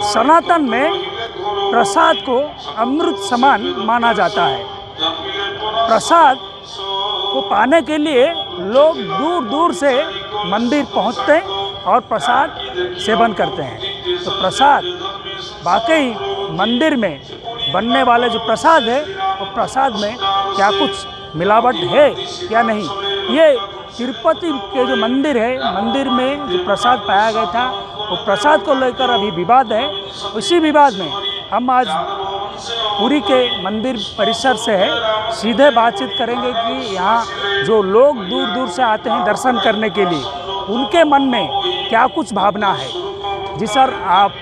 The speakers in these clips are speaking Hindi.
सनातन में प्रसाद को अमृत समान माना जाता है। प्रसाद को पाने के लिए लोग दूर दूर से मंदिर पहुंचते हैं और प्रसाद सेवन करते हैं। तो प्रसाद वाकई मंदिर में बनने वाले जो प्रसाद है वो प्रसाद में क्या कुछ मिलावट है या नहीं, ये तिरुपति के जो मंदिर है, मंदिर में जो प्रसाद पाया गया था वो प्रसाद को लेकर अभी विवाद है। उसी विवाद में हम आज पुरी के मंदिर परिसर से है सीधे बातचीत करेंगे कि यहाँ जो लोग दूर दूर से आते हैं दर्शन करने के लिए, उनके मन में क्या कुछ भावना है। जी सर, आप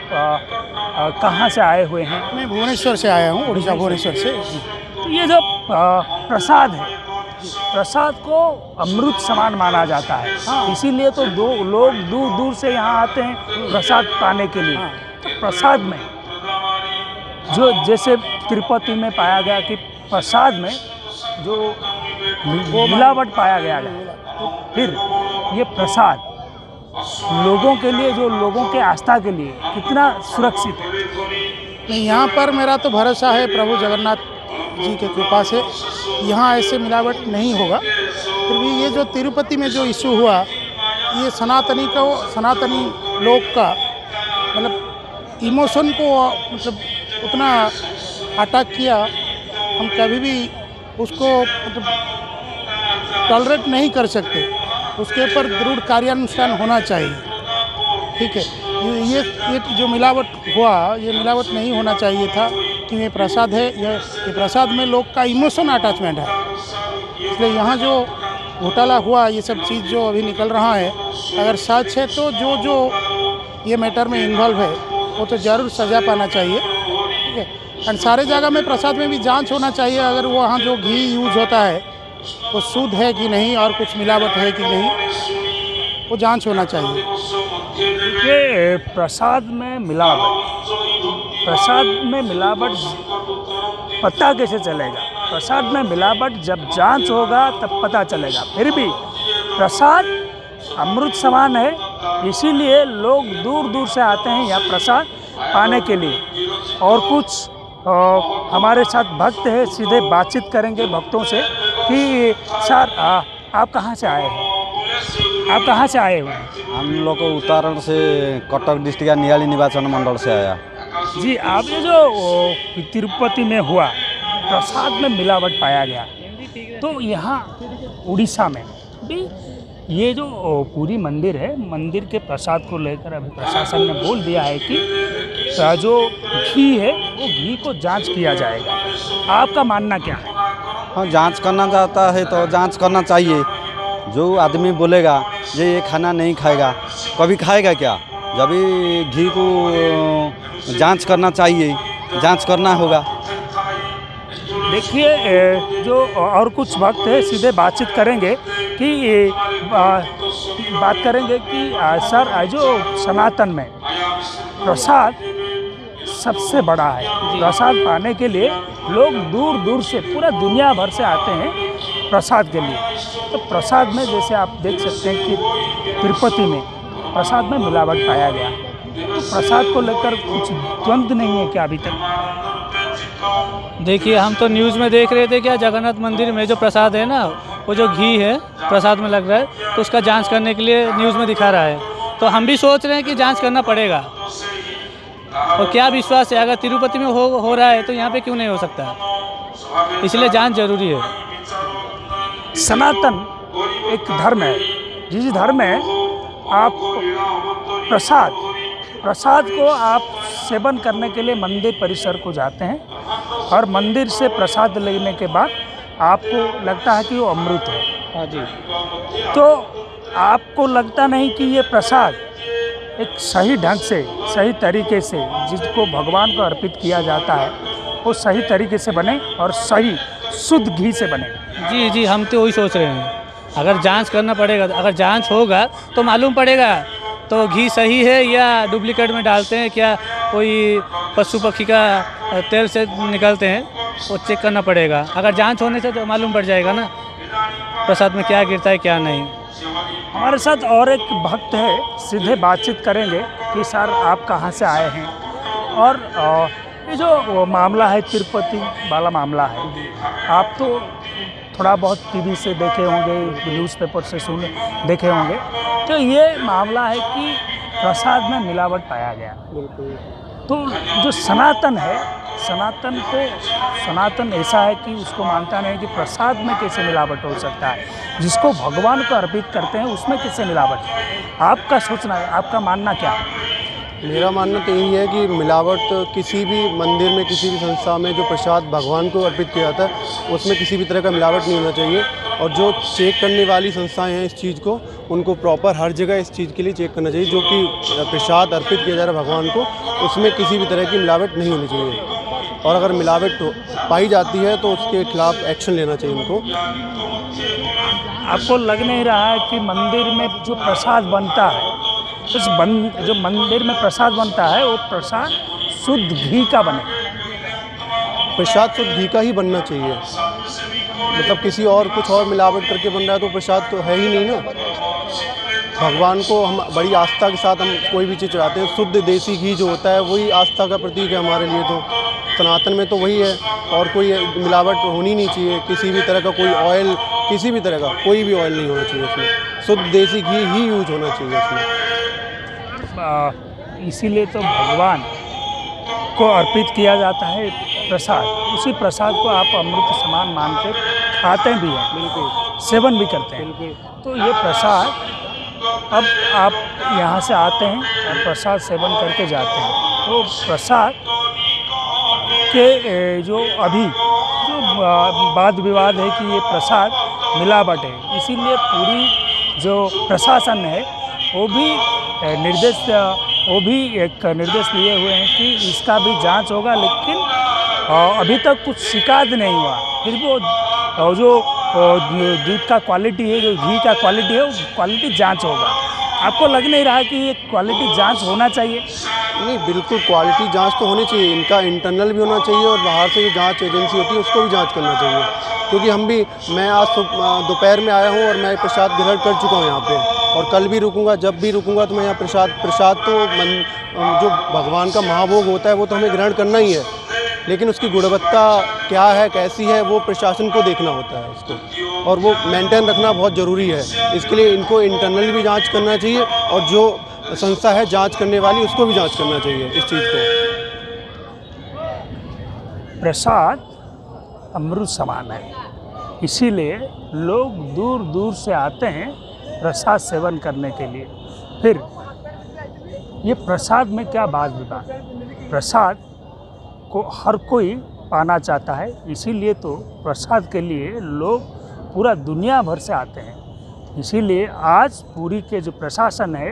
कहाँ से आए हुए हैं? मैं भुवनेश्वर से आया हूँ, उड़ीसा भुवनेश्वर से। तो ये जो प्रसाद है, प्रसाद को अमृत समान माना जाता है। हाँ। इसीलिए तो लोग दूर दूर से यहाँ आते हैं प्रसाद पाने के लिए। हाँ। तो प्रसाद में जो जैसे तिरुपति में पाया गया कि प्रसाद में जो मिलावट पाया गया है, तो फिर ये प्रसाद लोगों के लिए, जो लोगों के आस्था के लिए कितना सुरक्षित है? नहीं, यहाँ पर मेरा तो भरोसा है प्रभु जगन्नाथ जी के कृपा से यहाँ ऐसे मिलावट नहीं होगा। फिर भी ये जो तिरुपति में जो इशू हुआ, ये सनातनी लोग का मतलब इमोशन को मतलब उतना अटैक किया, हम कभी भी उसको मतलब टॉलरेट नहीं कर सकते। उसके ऊपर दृढ़ कार्यानुष्ठान होना चाहिए। ठीक है, ये जो मिलावट हुआ, ये मिलावट नहीं होना चाहिए था कि ये प्रसाद है, ये प्रसाद में लोग का इमोशन अटैचमेंट है। इसलिए यहाँ जो घोटाला हुआ, ये सब चीज़ जो अभी निकल रहा है, अगर सच है तो जो ये मैटर में इन्वॉल्व है वो तो ज़रूर सज़ा पाना चाहिए। ठीक है, एंड सारे जगह में प्रसाद में भी जांच होना चाहिए। अगर वो वहाँ जो घी यूज होता है वो शुद्ध है कि नहीं और कुछ मिलावट है कि नहीं, वो जांच होना चाहिए। ये प्रसाद में मिलावट पता कैसे चलेगा? प्रसाद में मिलावट जब जांच होगा तब पता चलेगा। फिर भी प्रसाद अमृत समान है, इसीलिए लोग दूर दूर से आते हैं यहाँ प्रसाद पाने के लिए। और कुछ हमारे साथ भक्त है, सीधे बातचीत करेंगे भक्तों से कि सर आप कहाँ से आए हैं? आप कहाँ से आए हुए हैं? हम लोग को उत्तराखंड से कटक डिस्ट्रिक्ट का नियाली निर्वाचन मंडल से आया। जी, आप ये जो तिरुपति में हुआ प्रसाद में मिलावट पाया गया, तो यहाँ उड़ीसा में भी ये जो पूरी मंदिर है, मंदिर के प्रसाद को लेकर अभी प्रशासन ने बोल दिया है कि जो घी है वो घी को जांच किया जाएगा। आपका मानना क्या है? हाँ, जांच करना चाहता है तो जांच करना चाहिए। जो आदमी बोलेगा ये खाना नहीं खाएगा, कभी खाएगा क्या? जब भी घी को जांच करना चाहिए, जांच करना होगा। देखिए, जो और कुछ वक्त है सीधे बातचीत करेंगे कि बात करेंगे कि सर, जो सनातन में प्रसाद सबसे बड़ा है, प्रसाद पाने के लिए लोग दूर दूर से, पूरा दुनिया भर से आते हैं प्रसाद के लिए। तो प्रसाद में जैसे आप देख सकते हैं कि तिरुपति में प्रसाद में मिलावट पाया गया, तो प्रसाद को लेकर कुछ द्वंद्व नहीं है क्या अभी तक? देखिए, हम तो न्यूज़ में देख रहे थे क्या जगन्नाथ मंदिर में जो प्रसाद है ना, वो जो घी है प्रसाद में लग रहा है, तो उसका जांच करने के लिए न्यूज़ में दिखा रहा है। तो हम भी सोच रहे हैं कि जांच करना पड़ेगा। और क्या विश्वास है, अगर तिरुपति में हो रहा है तो यहाँ पे क्यों नहीं हो सकता? इसलिए जांच जरूरी है। सनातन एक धर्म है, जिस धर्म में आप प्रसाद को आप सेवन करने के लिए मंदिर परिसर को जाते हैं और मंदिर से प्रसाद लेने के बाद आपको लगता है कि वो अमृत है। हाँ जी। तो आपको लगता नहीं कि ये प्रसाद एक सही ढंग से, सही तरीके से जिसको भगवान को अर्पित किया जाता है वो सही तरीके से बने और सही शुद्ध घी से बने? जी जी, हम तो वही सोच रहे हैं। अगर जांच करना पड़ेगा, अगर जांच होगा तो मालूम पड़ेगा तो घी सही है या डुप्लीकेट में डालते हैं, क्या कोई पशु पक्षी का तेल से निकलते हैं, वो चेक करना पड़ेगा। अगर जांच होने से तो मालूम पड़ जाएगा ना प्रसाद में क्या गिरता है क्या नहीं। हमारे साथ और एक भक्त है, सीधे बातचीत करेंगे कि सर आप कहाँ से आए हैं और ये जो मामला है तिरुपति वाला मामला है, आप तो थोड़ा बहुत टीवी से देखे होंगे, न्यूज़पेपर से देखे होंगे, तो ये मामला है कि प्रसाद में मिलावट पाया गया। तो जो सनातन है, सनातन ऐसा है कि उसको मानता नहीं कि प्रसाद में कैसे मिलावट हो सकता है, जिसको भगवान को अर्पित करते हैं उसमें कैसे मिलावट है। आपका सोचना है, आपका मानना क्या है? मेरा मानना तो यही है कि मिलावट किसी भी मंदिर में, किसी भी संस्था में जो प्रसाद भगवान को अर्पित किया जाता है उसमें किसी भी तरह का मिलावट नहीं होना चाहिए। और जो चेक करने वाली संस्थाएं हैं इस चीज़ को, उनको प्रॉपर हर जगह इस चीज़ के लिए चेक करना चाहिए। जो कि प्रसाद अर्पित किया जा रहा है भगवान को, उसमें किसी भी तरह की मिलावट नहीं होनी चाहिए। और अगर मिलावट पाई जाती है तो उसके खिलाफ एक्शन लेना चाहिए उनको। आपको लग नहीं रहा है कि मंदिर में जो प्रसाद बनता है, जो मंदिर में प्रसाद बनता है वो प्रसाद शुद्ध घी का बने? प्रसाद शुद्ध घी का ही बनना चाहिए। मतलब किसी और कुछ और मिलावट करके बन रहा है तो प्रसाद तो है ही नहीं ना। भगवान को हम बड़ी आस्था के साथ हम कोई भी चीज़ चढ़ाते हैं। शुद्ध देसी घी जो होता है वही आस्था का प्रतीक है हमारे लिए। तो सनातन में तो वही है, और कोई मिलावट होनी नहीं चाहिए। किसी भी तरह का कोई ऑयल, किसी भी तरह का कोई भी ऑयल नहीं होना चाहिए उसमें। शुद्ध देसी घी ही यूज होना चाहिए उसमें। इसीलिए तो भगवान को अर्पित किया जाता है प्रसाद। उसी प्रसाद को आप अमृत समान मान के खाते भी हैं, बिल्कुल सेवन भी करते हैं। तो ये प्रसाद, अब आप यहाँ से आते हैं और प्रसाद सेवन करके जाते हैं, तो प्रसाद के जो अभी जो वाद विवाद है कि ये प्रसाद मिलावट है, इसीलिए पूरी जो प्रशासन है वो भी एक निर्देश लिए हुए हैं कि इसका भी जांच होगा। लेकिन अभी तक कुछ शिकायत नहीं हुआ, फिर भी वो जो दूध का क्वालिटी है, जो घी का क्वालिटी है, वो क्वालिटी जांच होगा। आपको लग नहीं रहा कि ये क्वालिटी जांच होना चाहिए? नहीं, बिल्कुल क्वालिटी जांच तो होनी चाहिए। इनका इंटरनल भी होना चाहिए और बाहर से जो जांच एजेंसी होती है उसको भी जांच करना चाहिए। क्योंकि मैं आज दोपहर में आया हूँ और मैं प्रसाद ग्रहण कर चुका हूँ यहाँ पे, और कल भी रुकूंगा। जब भी रुकूंगा तो मैं यहाँ प्रसाद तो जो भगवान का महाभोग होता है वो तो हमें ग्रहण करना ही है, लेकिन उसकी गुणवत्ता क्या है, कैसी है, वो प्रशासन को देखना होता है उसको, और वो मेंटेन रखना बहुत ज़रूरी है। इसके लिए इनको इंटरनल भी जांच करना चाहिए और जो संस्था है जांच करने वाली उसको भी जांच करना चाहिए इस चीज़ को। प्रसाद अमृत समान है, इसीलिए लोग दूर दूर से आते हैं प्रसाद सेवन करने के लिए। फिर ये प्रसाद में क्या बात विवाद? प्रसाद को हर कोई पाना चाहता है, इसीलिए तो प्रसाद के लिए लोग पूरा दुनिया भर से आते हैं। इसीलिए आज पुरी के जो प्रशासन है